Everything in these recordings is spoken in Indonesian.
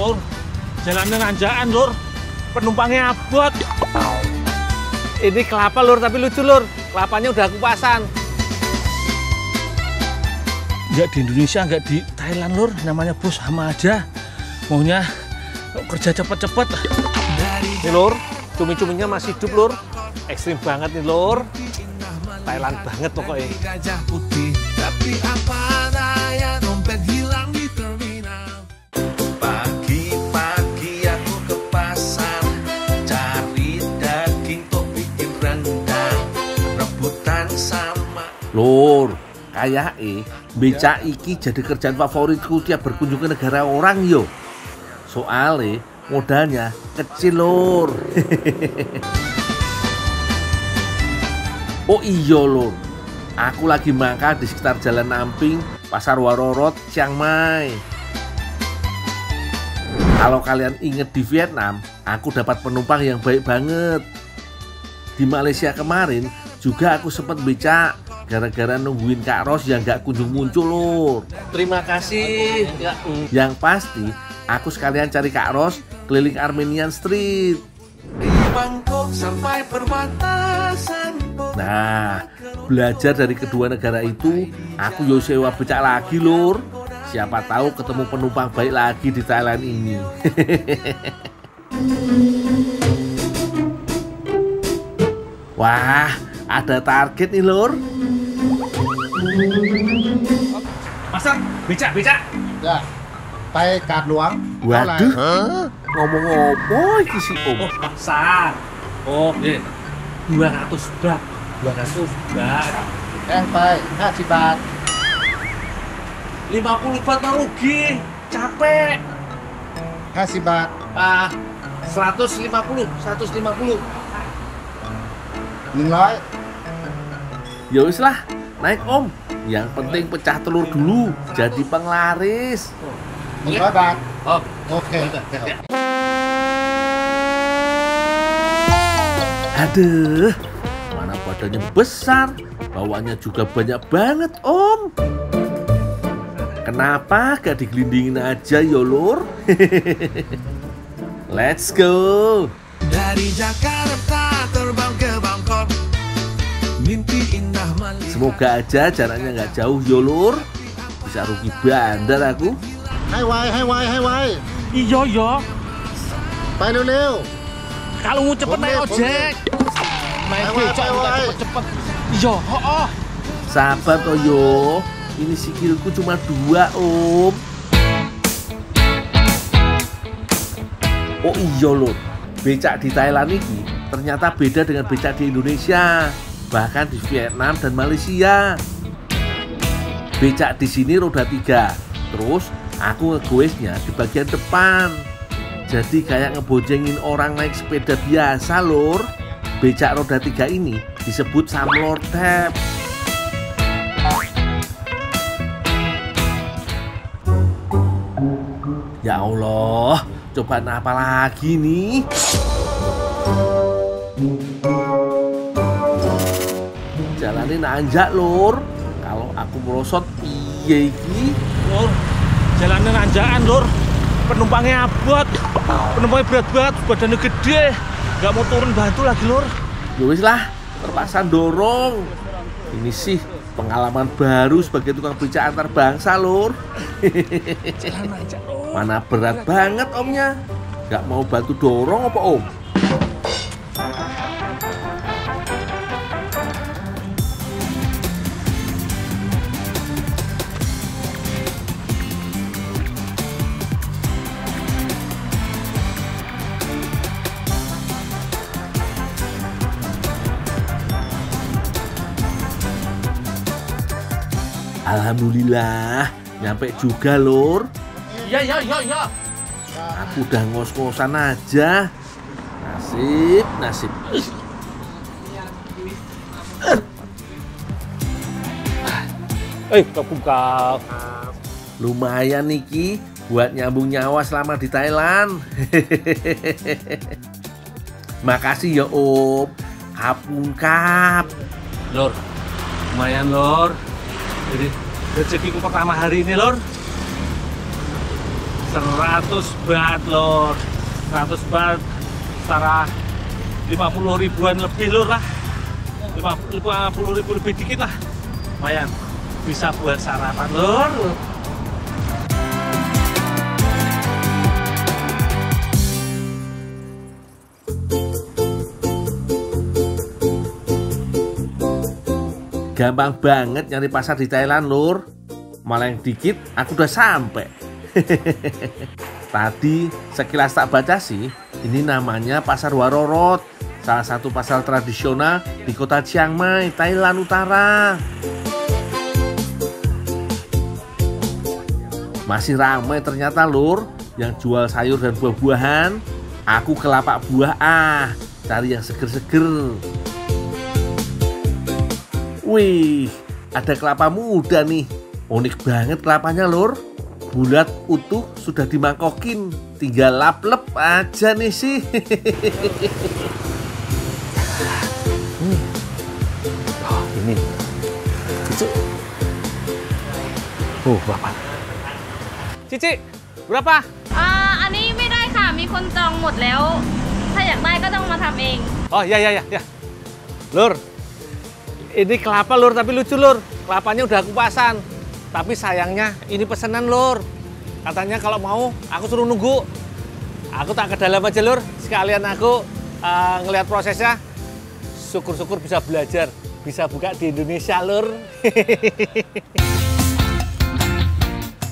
Lur, jalannya nanjaan Lur, penumpangnya abot. Ini kelapa Lur, tapi lucu Lur, kelapanya udah aku pasang. Nggak di Indonesia, nggak di Thailand Lur, namanya bos sama aja. Maunya kerja cepet-cepet. Nih Lur, cumi-cuminya masih hidup Lur. Ekstrim banget nih Lur. Thailand banget pokoknya. Tapi apa daya dompet hilang di terminal. Pagi-pagi aku ke pasar, cari daging untuk bikin rendang, rebutan sama. Lur, kayak becak iki jadi kerjaan favoritku tiap berkunjung ke negara orang yo. Soalnya modalnya kecil Lur. Oh iya Lur, aku lagi makan di sekitar Jalan Namping, Pasar Warorot, Chiang Mai. Kalau kalian inget di Vietnam, aku dapat penumpang yang baik banget. Di Malaysia kemarin juga aku sempat becak gara-gara nungguin Kak Ros yang gak kunjung muncul Lur. Terima kasih. Ya, Yang pasti aku sekalian cari Kak Ros keliling Armenian Street. Di Bangkok sampai perbatasan. Nah, belajar dari kedua negara itu, aku yo sewa becak lagi Lur. Siapa tahu ketemu penumpang baik lagi di Thailand ini. Wah, ada target nih Lur. Pasang, becak. Ya,ไปกาดหลวง Waduh, ngomong apa iki sih Om? Oh, pasang. Oh, iya. 200 baht. 200 baht. ไป50 บาท 50 baht mah rugi. Capek. 50 บาท Ah, 150. 150. 100 Ya wis lah, naik Om. Yang penting pecah telur dulu, jadi penglaris. 100 บาท Oh, โอเค Aduh, mana badannya besar, bawaannya juga banyak banget Om. Kenapa gak digelindingin aja ya Lur? Let's go. Dari Jakarta terbang ke Bangkok, mimpi indah Malaysia. Semoga aja jaraknya nggak jauh ya Lur. Bisa rugi bandar aku. ให้ไวให้ไวให้ไว iya. ไปเร็ว Kalau mau cepet naik ojek. Naik becak juga cepet-cepet. Iya, oh. Sabar toh yo. Ini sikilku cuma 2 Om. Oh iya Lur, becak di Thailand ini ternyata beda dengan becak di Indonesia, bahkan di Vietnam dan Malaysia. Becak di sini roda 3, terus aku ngegoesnya di bagian depan. Jadi kayak ngeboncengin orang naik sepeda biasa Lur. Becak roda 3 ini disebut samlortep. Ya Allah, cobaan apa lagi nih? Jalanin nanjak Lur. Kalau aku merosot piye iki? Lur, jalannya nanjaan Lur. Penumpangnya abot. Penumpangnya berat banget, badannya gede. Gak mau turun bantu lagi Lur. Ya wis lah, terpaksa dorong. Ini sih pengalaman baru sebagai tukang becak antar bangsa Lur. Jalan nanjak Lur. Mana berat banget Omnya. Gak mau bantu dorong apa Om? Alhamdulillah, nyampe juga Lur. Iya. Aku udah ngos-ngosan aja. Nasib. kebuka. Lumayan Niki buat nyambung nyawa selama di Thailand. Makasih ya Om. Kapungkap. Lur, lumayan Lur. Jadi rezekiku pertama hari ini Lur. 100 baht lor. 100 baht setara 50 ribuan lebih lor lah. 50 ribu lebih dikit lah. Lumayan bisa buat sarapan lor. Gampang banget nyari pasar di Thailand lur. Malah yang dikit aku udah sampai. Tadi sekilas tak baca sih, ini namanya Pasar Warorot, salah satu pasar tradisional di kota Chiang Mai, Thailand Utara. Masih ramai ternyata lur, yang jual sayur dan buah-buahan. Aku ke lapak buah cari yang seger-seger. Wih, ada kelapa muda nih. Unik banget kelapanya lur. Bulat utuh sudah dimangkokin, tinggal lap-lep aja nih sih. Oh, ini. Cici. Berapa? Cici, berapa? อันนี้ไม่ได้ค่ะมีคนจองหมดแล้วถ้าอยากได้ก็ต้องมาทำเอง Oh, ya. Lur. Ini kelapa lur, tapi lucu lur. Kelapanya udah kupasan. Tapi sayangnya ini pesanan lur. Katanya kalau mau aku suruh nunggu. Aku tak ke dalam aja lur. Sekalian aku ngelihat prosesnya. Syukur-syukur bisa belajar. Bisa buka di Indonesia lur.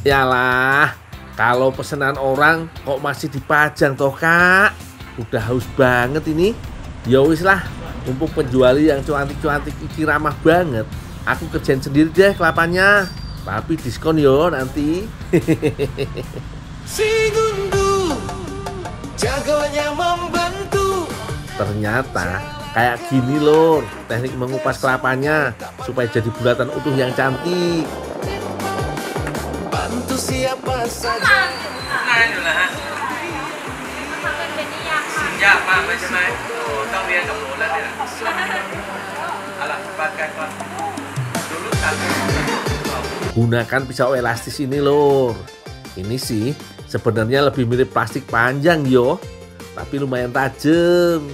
Yalah, kalau pesanan orang kok masih dipajang toh kak. Udah haus banget ini. Ya wis lah, mumpung penjual yang cuantik-cuantik iki ramah banget. Aku kerjain sendiri deh kelapanya. Tapi diskon yo nanti. Si gundu jagonya membantu. Ternyata kayak gini lor teknik mengupas kelapanya supaya jadi bulatan utuh yang cantik. Bantu siapa saja. ยากมากเลยใช่ไหมต้องเรียนกับหนูแล้วเนี่ยเอาล่ะปัดกันก่อนดูลูกกัน Gunakan pisau elastis ini lor. Ini sih sebenarnya lebih mirip plastik panjang yo, tapi lumayan tajam.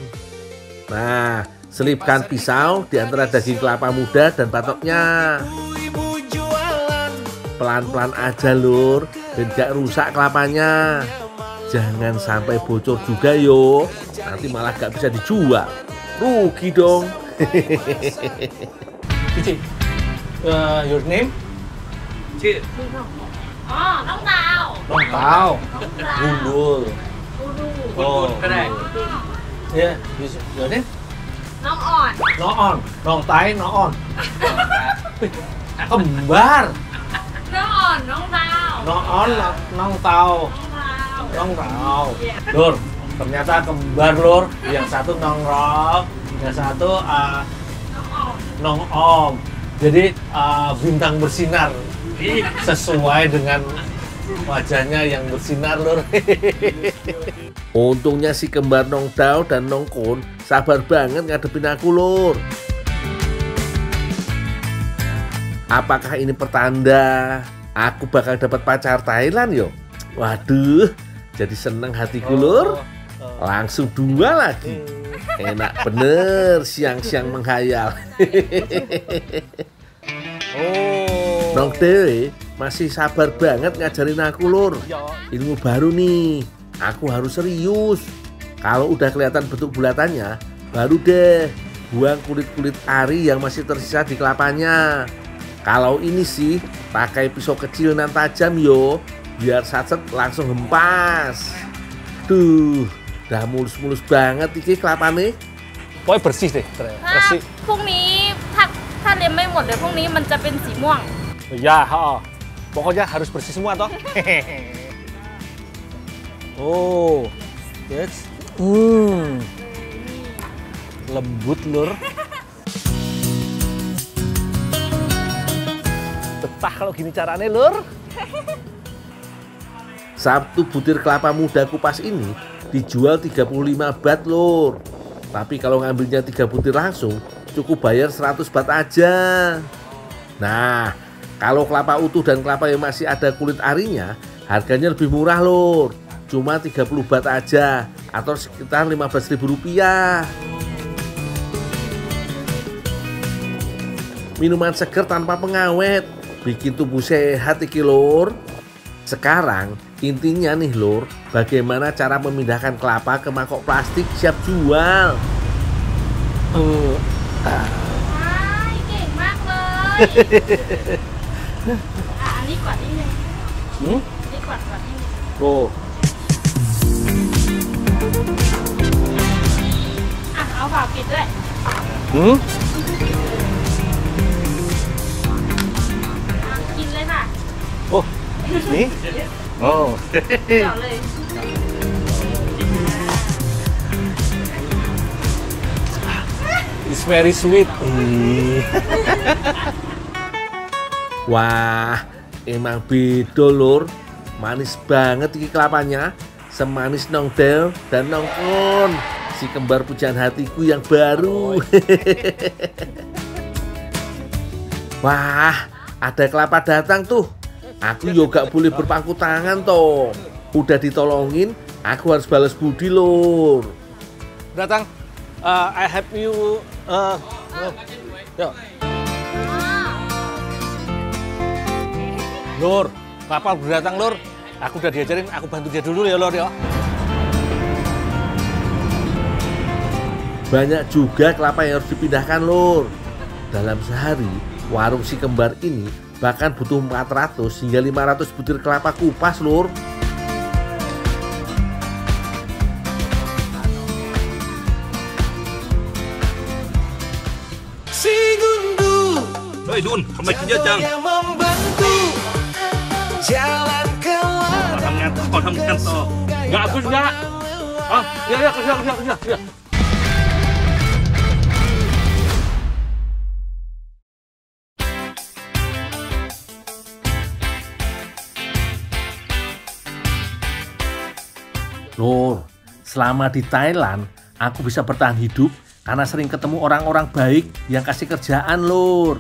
Nah, selipkan pisau di antara daging kelapa muda dan batoknya. Ibu jualan. Pelan-pelan aja lur, dan gak rusak kelapanya. Jangan sampai bocor juga yo, nanti malah gak bisa dijual. Rugi dong. Cici, your name? ชื่อ อ๋อ น้องดาว Nong Tao. Gundul. คุณก็ได้ Yeah, your name? น้องอ่อน Noon. Nong Tai, Noon. Kembar. น้องอ่อน น้องดาว Noon, Nong Tao. น้องดาว Nong Tao. Lur, ternyata kembar lur. Yang satu Nongrok, yang satu Nong Om. Jadi bintang bersinar. Sesuai dengan wajahnya yang bersinar lur. Untungnya si kembar Nong Dao dan Nong Kun sabar banget ngadepin aku lur. Apakah ini pertanda aku bakal dapat pacar Thailand yo? Waduh, jadi seneng hatiku lur. Langsung 2 lagi. Enak bener siang-siang menghayal. Nong Dewe masih sabar banget ngajarin aku lur. Ilmu baru nih, aku harus serius. Kalau udah kelihatan bentuk bulatannya, baru deh buang kulit-kulit ari yang masih tersisa di kelapanya. Kalau ini sih pakai pisau kecil nan tajam yo, biar satset langsung hempas. Duh, udah mulus-mulus banget iki kelapane. Pokoknya bersih deh, ถ้า bersih. พรุ่งนี้ถ้าเลี้ยงไม่หมดเดี๋ยวพรุ่งนี้มันจะเป็นสีม่วง Ya, pokoknya harus bersih semua toh. Oh, yes. Lembut lur. Betah kalau gini caranya lur. Satu butir kelapa muda kupas ini dijual 35 baht lur. Tapi kalau ngambilnya 3 butir langsung cukup bayar 100 baht aja. Nah, kalau kelapa utuh dan kelapa yang masih ada kulit arinya Harganya lebih murah lur, cuma 30 baht aja atau sekitar 15.000 rupiah. Minuman seger tanpa pengawet, bikin tubuh sehat iki lur. Sekarang intinya nih lur, bagaimana cara memindahkan kelapa ke mangkok plastik siap jual. เก่งมากเลย อันนี้กวาดนิดนึงนี่กวาดนิดนึง โอ้ เอาฝาปิดด้วย กินเลยค่ะ โอ้นี่โอ้ เดี๋ยวเลย it's very sweet. Wah, emang beda lur. Manis banget iki kelapanya, semanis nongdel dan nongkon, si kembar pujaan hatiku yang baru. Wah, ada kelapa datang tuh. Aku juga gak boleh berpangku tangan toh. Udah ditolongin, aku harus balas budi lur. Datang, I have you. Yo. Lur, kapal udah datang lur. Aku udah diajarin, aku bantu dia dulu ya lur ya. Banyak juga kelapa yang harus dipindahkan lur. Dalam sehari, warung si kembar ini bahkan butuh 400 hingga 500 butir kelapa kupas lur. Si gundu Hei Dun, sampai kerja Jang. yang membantu jalan ke ladang. Tolong ngantor. Nggak habis nggak? Ah, ya kerja. Lur, selama di Thailand, aku bisa bertahan hidup karena sering ketemu orang-orang baik yang kasih kerjaan lur.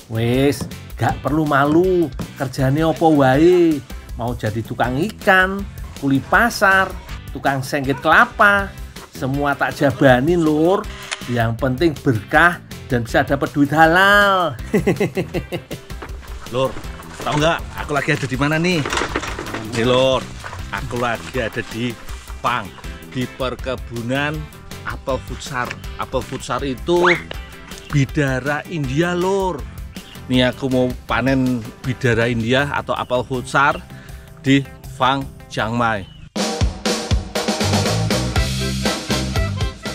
Wes, gak perlu malu, kerjane opo wae. Mau jadi tukang ikan, kuli pasar, tukang sengket kelapa, semua tak jabanin lur. Yang penting berkah dan bisa dapat duit halal. Lur, tahu nggak? Aku lagi ada di mana nih? Nih Lur, aku lagi ada di Pang, di perkebunan apel futsar. Apel futsar itu bidara India Lur. Nih aku mau panen bidara India atau apel futsar di Phang Chiang Mai.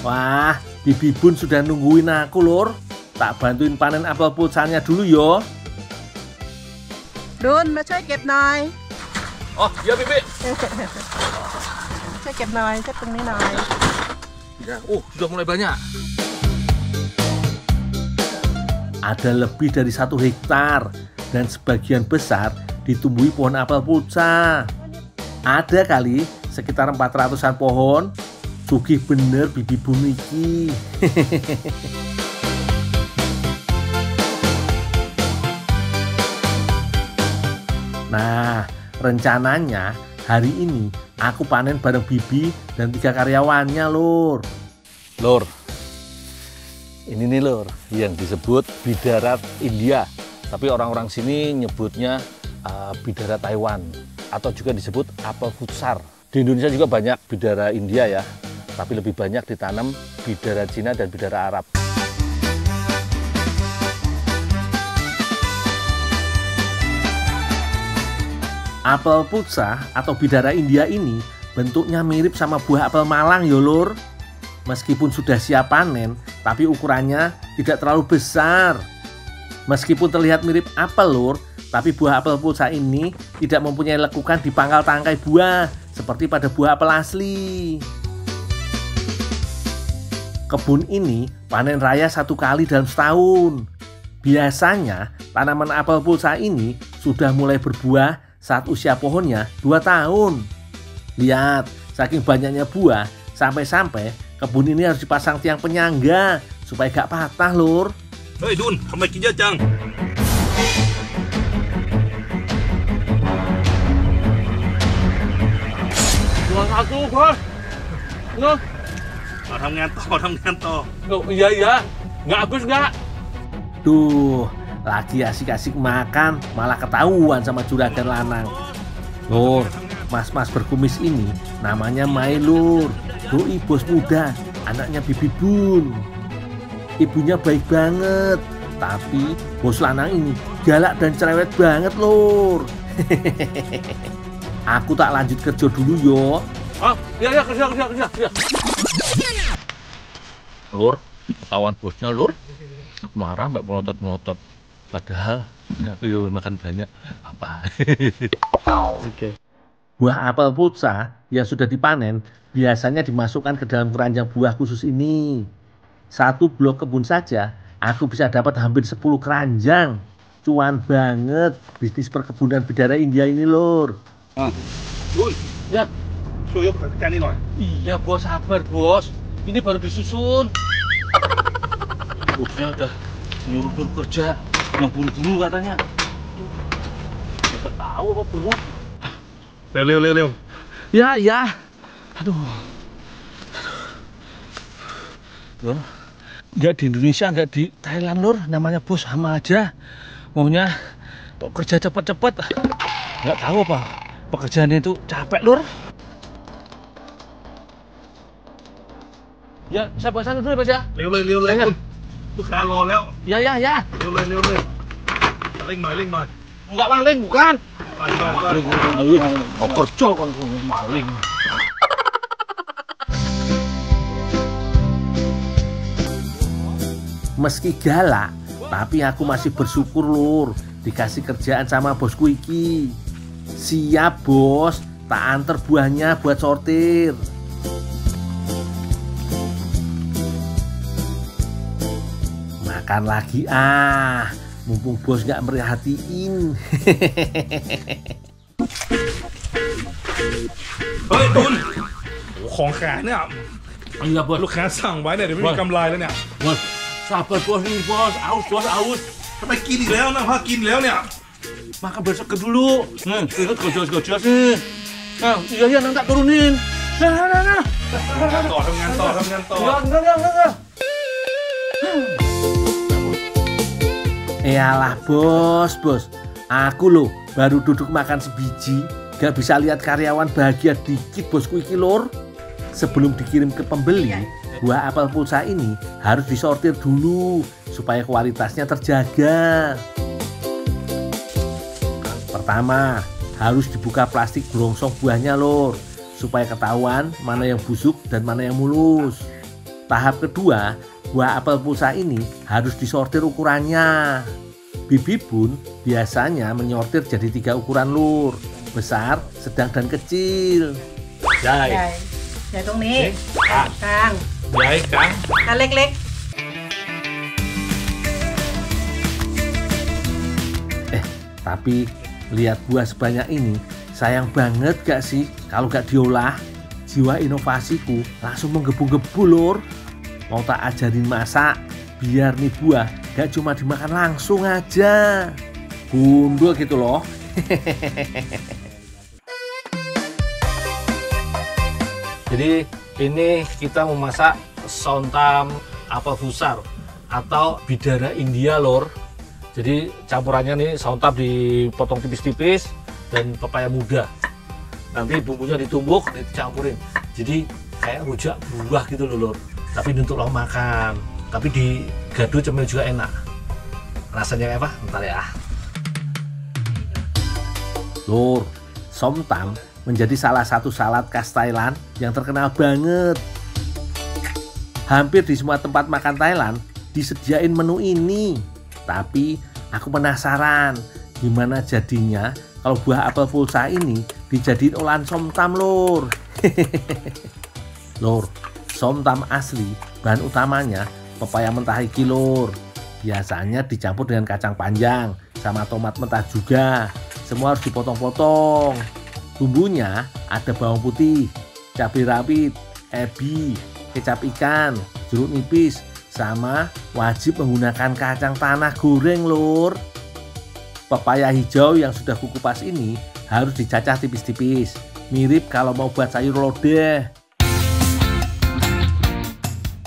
Wah, Bibi Bun sudah nungguin aku lur. Tak bantuin panen apel futsarnya dulu yo. ดุนมาช่วยเก็บหน่อย Oh iya Bibi. ช่วยเก็บหน่อยช่วยตรงนี้หน่อย Ya, sudah mulai banyak. Ada lebih dari 1 hektar dan sebagian besar ditumbuhi pohon apel futsar. Ada kali sekitar 400-an pohon. Sugih bener Bibi Bun iki. Nah, rencananya hari ini aku panen bareng Bibi dan 3 karyawannya lur. Lur, ini nih lur yang disebut bidara India, tapi orang-orang sini nyebutnya bidara Taiwan atau juga disebut apel futsar. Di Indonesia juga banyak bidara India ya, tapi lebih banyak ditanam bidara Cina dan bidara Arab. Apel futsar atau bidara India ini bentuknya mirip sama buah apel Malang ya lur. Meskipun sudah siap panen, tapi ukurannya tidak terlalu besar. Meskipun terlihat mirip apel lur, tapi buah apel futsar ini tidak mempunyai lekukan di pangkal tangkai buah seperti pada buah apel asli. Kebun ini panen raya 1 kali dalam setahun. Biasanya tanaman apel futsar ini sudah mulai berbuah saat usia pohonnya 2 tahun. Lihat, saking banyaknya buah, sampai-sampai kebun ini harus dipasang tiang penyangga supaya gak patah lur. Hei Dun, sampai kerja Jang. satu, Bos. Loh. Orang nganto. Loh, iya. Nggak habis nggak? Duh, lagi asik-asik makan malah ketahuan sama juragan lanang. Lur, mas-mas berkumis ini namanya Mai Lur. Doi bos muda, anaknya Bibi Bun. Ibunya baik banget, tapi bos lanang ini galak dan cerewet banget, Lur. Aku tak lanjut kerja dulu yo. Ah, iya, kerja. Lur, ketahuan bosnya Lur. Marah mbak melotot. Padahal aku makan banyak. Apa? Oke. Buah apel putsa yang sudah dipanen biasanya dimasukkan ke dalam keranjang buah khusus ini. Satu blok kebun saja aku bisa dapat hampir 10 keranjang. Cuan banget bisnis perkebunan bidara India ini, Lur. Ya. Suyuk kerjaan ini. Iya, Bos, sabar, Bos. Ini baru disusun. Bosnya udah nyuruh kerja yang buru-buru katanya. Nggak tahu apa belum. Leo. Ya. Aduh. Lur, nggak di Indonesia, nggak di Thailand, Lur. Namanya bos sama aja. Maunya kerja cepat-cepat. Nggak tahu apa pekerjaannya itu capek, Lur. Ya, saya bawa sana dulu ya, Bos ya. Leo. Tuh kalau Leo. Ya. Leo. Ling mời. Enggak maling, bukan. Maling. Oh, kerja kan maling. Meski galak, tapi aku masih bersyukur, Lur, dikasih kerjaan sama bosku iki. Siap, Bos, tak antar buahnya buat sortir. Makan lagi mumpung bos nggak merhatiin. Ôi Đun, ของขายเนี่ย Iya, Bos. ลูกค้าสั่งไว้เนี่ยเดี๋ยวไม่มีกำไรแล้วเนี่ย Bos, sabar, Bos. Ini, Bos. Aus. ทำไมกินอีกแล้วนะพากินแล้วเนี่ย Makan besok ke dulu. Ingat gojos nih. Nah, iya, nanti tak turunin. Nah. ต่อทำงานต่อ Enggak. Yalah, bos. Aku loh baru duduk makan sebiji, gak bisa lihat karyawan bahagia dikit, bosku iki, Lur. Sebelum dikirim ke pembeli, buah apel pulsa ini harus disortir dulu supaya kualitasnya terjaga. Pertama, harus dibuka plastik brongsong buahnya, Lur, supaya ketahuan mana yang busuk dan mana yang mulus. Tahap kedua, buah apel pulsa ini harus disortir ukurannya. Bibi Bun biasanya menyortir jadi 3 ukuran, Lur. Besar, sedang, dan kecil. ใหญ่ตรงนี้กลาง ใหญ่กลาง อันเล็ก Tapi lihat buah sebanyak ini, sayang banget gak sih kalau gak diolah? Jiwa inovasiku langsung menggebu-gebu, Lur. Mau tak ajarin masak, biar nih buah gak cuma dimakan langsung aja. Gundul gitu loh. Jadi ini kita memasak sontam apel fusar atau bidara India, Lur. Jadi campurannya nih sontam dipotong tipis-tipis dan pepaya muda. Nanti bumbunya ditumbuk, dicampurin. Jadi kayak rujak buah gitu loh, Lur. Tapi untuk lo makan. Tapi di gado cemil juga enak. Rasanya kayak apa? Bentar ya. Lur, somtam menjadi salah satu salad khas Thailand yang terkenal banget. Hampir di semua tempat makan Thailand disediain menu ini. Tapi aku penasaran gimana jadinya kalau buah apel pulsa ini dijadiin olahan somtam, Lur. Lur, somtam asli bahan utamanya pepaya mentah iki, Lur. Biasanya dicampur dengan kacang panjang sama tomat mentah juga. Semua harus dipotong-potong. Bumbunya ada bawang putih, cabai rawit, ebi, kecap ikan, jeruk nipis, sama wajib menggunakan kacang tanah goreng, Lur. Pepaya hijau yang sudah kukupas ini harus dicacah tipis-tipis. Mirip kalau mau buat sayur lodeh.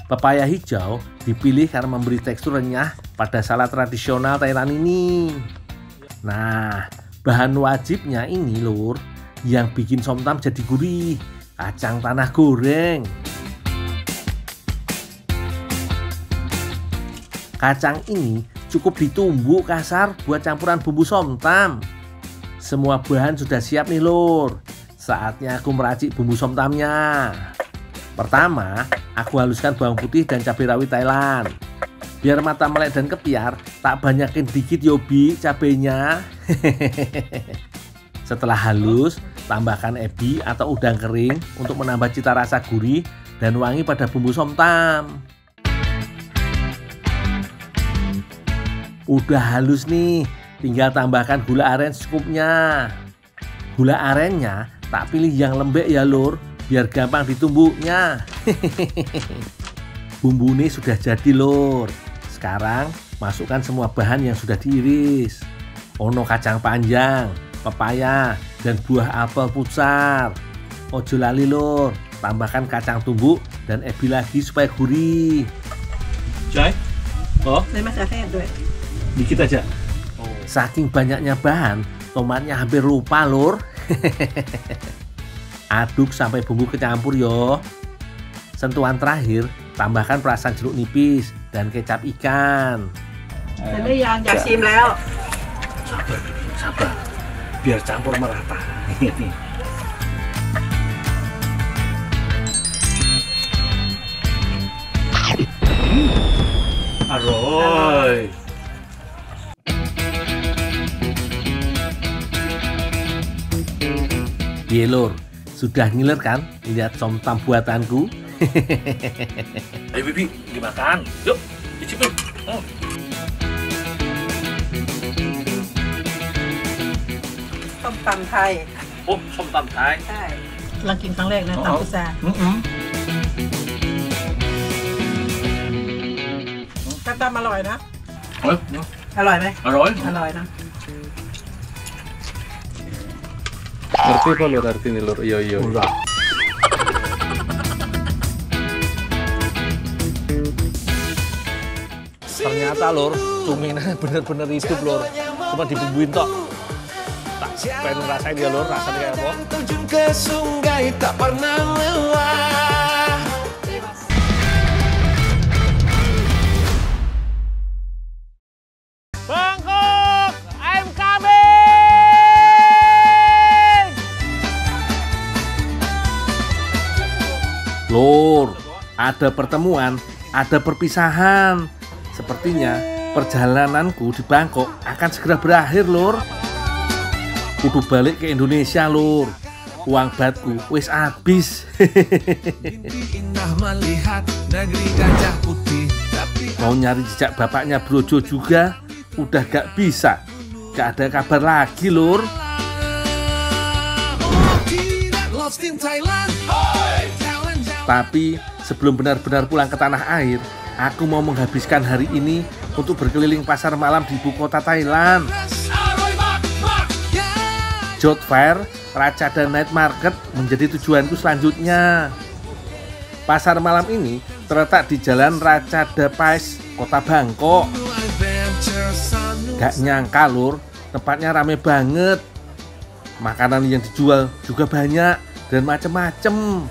Pepaya hijau dipilih karena memberi tekstur renyah pada salad tradisional Thailand ini. Nah, bahan wajibnya ini lur, yang bikin somtam jadi gurih, kacang tanah goreng. Kacang ini cukup ditumbuk kasar buat campuran bumbu somtam. Semua bahan sudah siap nih lur. Saatnya aku meracik bumbu somtamnya. Pertama, aku haluskan bawang putih dan cabai rawit Thailand. Biar mata melek dan kepiar, tak banyakin dikit yobi cabenya. Setelah halus, tambahkan ebi atau udang kering untuk menambah cita rasa gurih dan wangi pada bumbu somtam. Udah halus nih, tinggal tambahkan gula aren secukupnya. Gula arennya tak pilih yang lembek ya lur, biar gampang ditumbuknya. Bumbu ini sudah jadi lur. Sekarang masukkan semua bahan yang sudah diiris. Ono kacang panjang, pepaya, dan buah apel pucar. Ojo lali lur, tambahkan kacang tumbuk dan ebi lagi supaya gurih. Jai? Oh, dikit aja. Saking banyaknya bahan, tomatnya hampir lupa lur. Aduk sampai bumbu kecampur yo. Sentuhan terakhir, tambahkan perasan jeruk nipis dan kecap ikan. Sabar, biar campur merata. Aroy. Ye lur, sudah ngiler kan lihat somtam buatanku? Ayo Bibi, dimakan. Yuk, icipin. Somtamไทย Oh, somtam Thai. ใช่ลองกินครั้งแรกนะตำพุทราตำอร่อยนะ อร่อยไหม Aroy. อร่อยนะ Ngerti apa lur artinya lur? Iya. Ternyata lur, cumingannya bener-bener hidup lur. Cuma dibumbuin tok. Tak pengen ngerasain ya lur, rasanya kayak apa? Terjun ke sungai tak pernah lelah. Bangkok, I'm coming! Lur, ada pertemuan, ada perpisahan. Sepertinya perjalananku di Bangkok akan segera berakhir lur. Kudu balik ke Indonesia lur. Uang batku wis habis. Indah melihat negeri gajah putih. Mau nyari jejak bapaknya Brojo juga udah gak bisa. Gak ada kabar lagi lur. Tapi sebelum benar-benar pulang ke tanah air, aku mau menghabiskan hari ini untuk berkeliling pasar malam di ibu kota Thailand. Joth Fair, Ratchada Night Market menjadi tujuanku selanjutnya. Pasar malam ini terletak di Jalan Ratchada Pais, Kota Bangkok. Gak nyangka lur, tempatnya rame banget. Makanan yang dijual juga banyak dan macem-macem.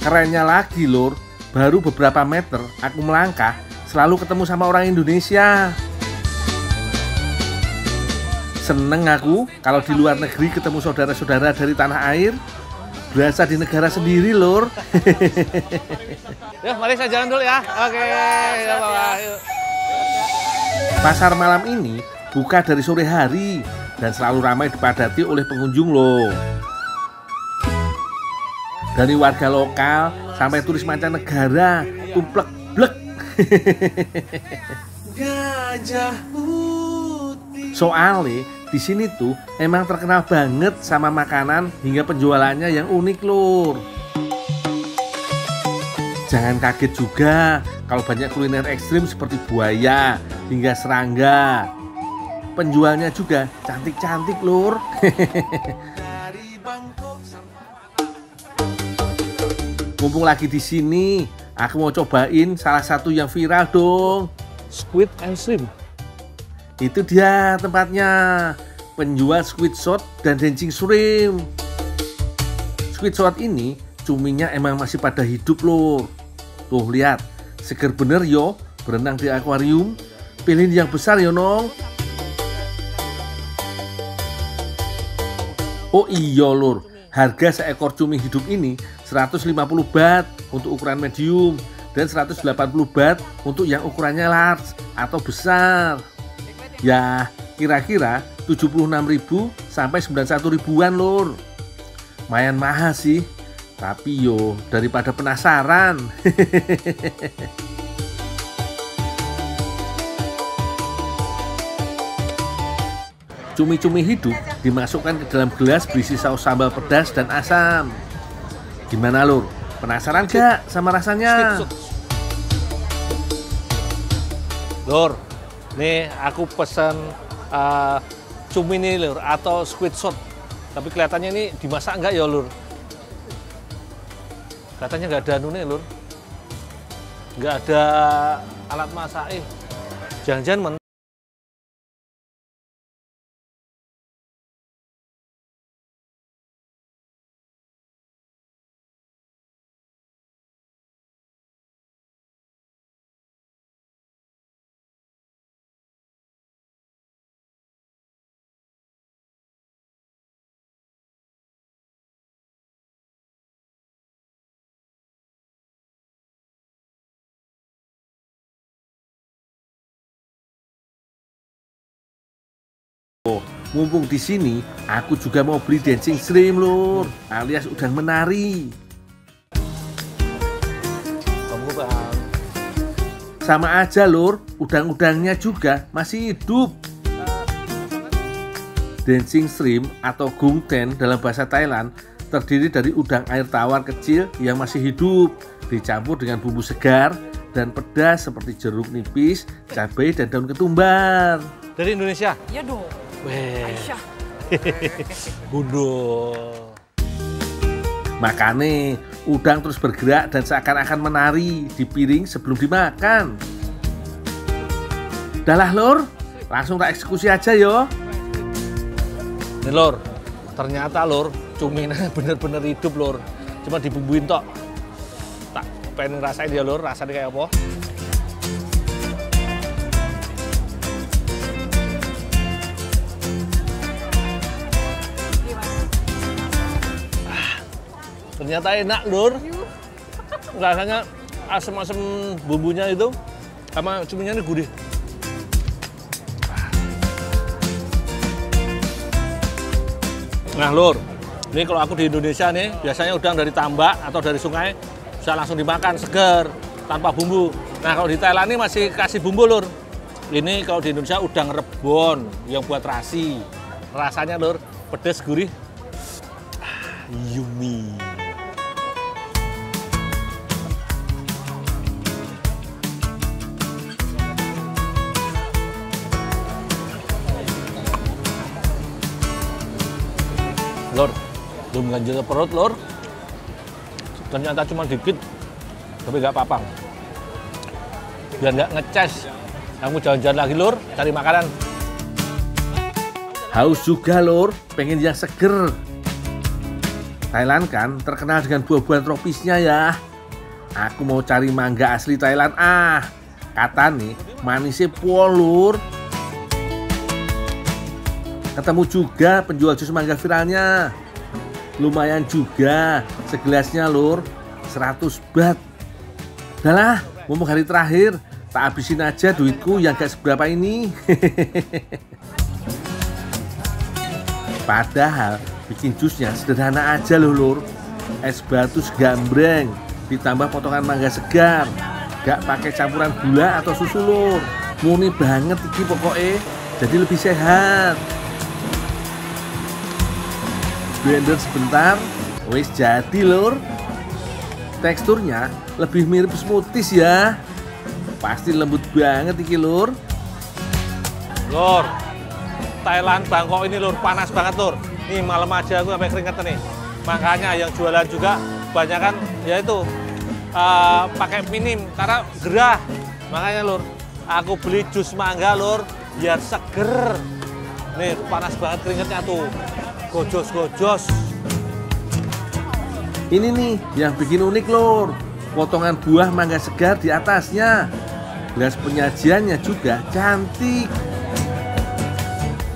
Kerennya lagi lur, baru beberapa meter aku melangkah selalu ketemu sama orang Indonesia. Seneng aku kalau di luar negeri ketemu saudara-saudara dari tanah air. Berasa di negara sendiri lur. Ya, mari saya jalan dulu ya. Oke, ya Bapak. Yuk. Pasar malam ini buka dari sore hari dan selalu ramai dipadati oleh pengunjung loh. Dari warga lokal sampai turis mancanegara, tumplek-blek. Gajah putih. Soalnya di sini tuh emang terkenal banget sama makanan hingga penjualannya yang unik lur. Jangan kaget juga kalau banyak kuliner ekstrim seperti buaya hingga serangga. penjualnya juga cantik-cantik lur. Mumpung lagi di sini, aku mau cobain salah satu yang viral dong. Squid and shrimp. Itu dia tempatnya, penjual squid shot dan dancing shrimp. Squid shot ini cuminya emang masih pada hidup lur. Tuh lihat, seger bener yo, berenang di akuarium. Pilihin yang besar yo nong. Oh iya lur, harga seekor cumi hidup ini 150 baht untuk ukuran medium dan 180 baht untuk yang ukurannya large atau besar. Ya, kira-kira 76.000 sampai 91 ribuan lur. Lumayan mahal sih, tapi yo daripada penasaran. Cumi-cumi hidup dimasukkan ke dalam gelas berisi saus sambal pedas dan asam. Gimana lur? Penasaran gak sama rasanya? Lur, nih aku pesen cumi nih lur, atau squid shot. Tapi kelihatannya ini dimasak enggak ya lur? Kelihatannya nggak ada nih lur. Nggak ada alat masak. Jangan-jangan Mumpung di sini, aku juga mau beli dancing shrimp lur, alias udang menari. Sama aja lur, udang-udangnya juga masih hidup. Dancing shrimp atau gung ten dalam bahasa Thailand terdiri dari udang air tawar kecil yang masih hidup, dicampur dengan bumbu segar dan pedas seperti jeruk nipis, cabai, dan daun ketumbar. Dari Indonesia? Iya dong. Aisyah. Gundul. Makanya udang terus bergerak dan seakan-akan menari di piring sebelum dimakan. Udahlah lur, langsung tak eksekusi aja yo. Nih lur, ternyata lur, cuminya bener-bener hidup lur. Cuma dibumbuin tok. Tak pengen ngerasain dia lur, rasanya kayak apa. Ternyata enak lur. Rasanya asam-asam bumbunya itu sama cuminya ini gurih. Nah lur, ini kalau aku di Indonesia nih biasanya udang dari tambak atau dari sungai bisa langsung dimakan segar tanpa bumbu. Nah kalau di Thailand ini masih kasih bumbu lur. Ini kalau di Indonesia udang rebon yang buat rasi. Rasanya lur pedas gurih. Yummy. Lor, belum ganjil ke perut lor. Ternyata cuma dikit, tapi nggak apa-apa. Biar nggak ngeces. Kamu jalan-jalan lagi lor, cari makanan. Haus juga lor, pengen yang seger. Thailand kan terkenal dengan buah-buahan tropisnya ya. Aku mau cari mangga asli Thailand kata nih manisnya pol lur. Ketemu juga penjual jus mangga viralnya. Lumayan juga segelasnya lur, 100 baht. Udahlah, mumpung hari terakhir, tak habisin aja duitku yang gak seberapa ini. Padahal bikin jusnya sederhana aja loh lur. Es batu segambreng ditambah potongan mangga segar, gak pakai campuran gula atau susu lur. Murni banget iki pokoknya, jadi lebih sehat. Blender sebentar, wes jadi lur. Teksturnya lebih mirip smoothies ya. Pasti lembut banget iki lur. Lur, Thailand, Bangkok ini lur, panas banget lur. Nih malam aja aku sampai keringetan nih. Makanya yang jualan juga banyak kan, ya itu pakai minim karena gerah. Makanya lur, aku beli jus mangga lur, biar seger. Nih panas banget keringetnya tuh, gojos-gojos. Ini nih yang bikin unik lur, potongan buah mangga segar di atasnya. Gelas penyajiannya juga cantik.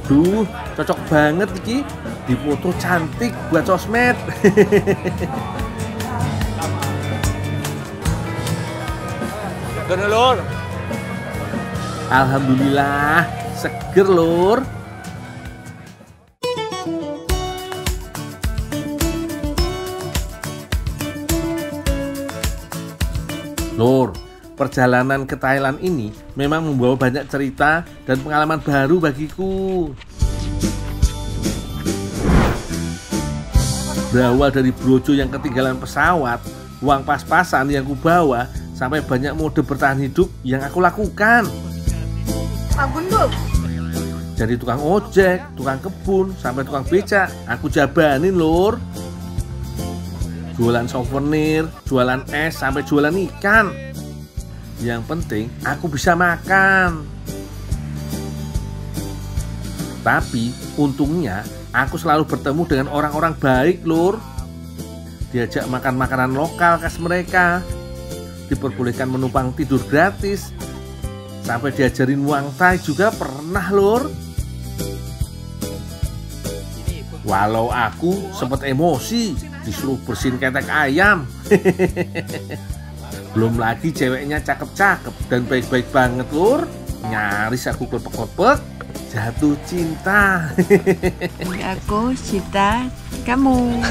Duh, cocok banget iki, dipoto cantik buat sosmed. Gede lur. Alhamdulillah, seger lur. Lur, perjalanan ke Thailand ini memang membawa banyak cerita dan pengalaman baru bagiku. Berawal dari brojo yang ketinggalan pesawat, uang pas-pasan yang kubawa, sampai banyak mode bertahan hidup yang aku lakukan. Pak Gundul. Dari tukang ojek, tukang kebun, sampai tukang becak, aku jabanin lur. Jualan souvenir, jualan es, sampai jualan ikan. Yang penting aku bisa makan. Tapi untungnya aku selalu bertemu dengan orang-orang baik lur. Diajak makan makanan lokal khas mereka, diperbolehkan menumpang tidur gratis, sampai diajarin Muang Thai juga pernah lur. Walau aku sempat emosi disuruh bersihin ketek ayam. Belum lagi ceweknya cakep-cakep dan baik-baik banget lur. Nyaris aku klepek-klepek, jatuh cinta. Aku cinta kamu.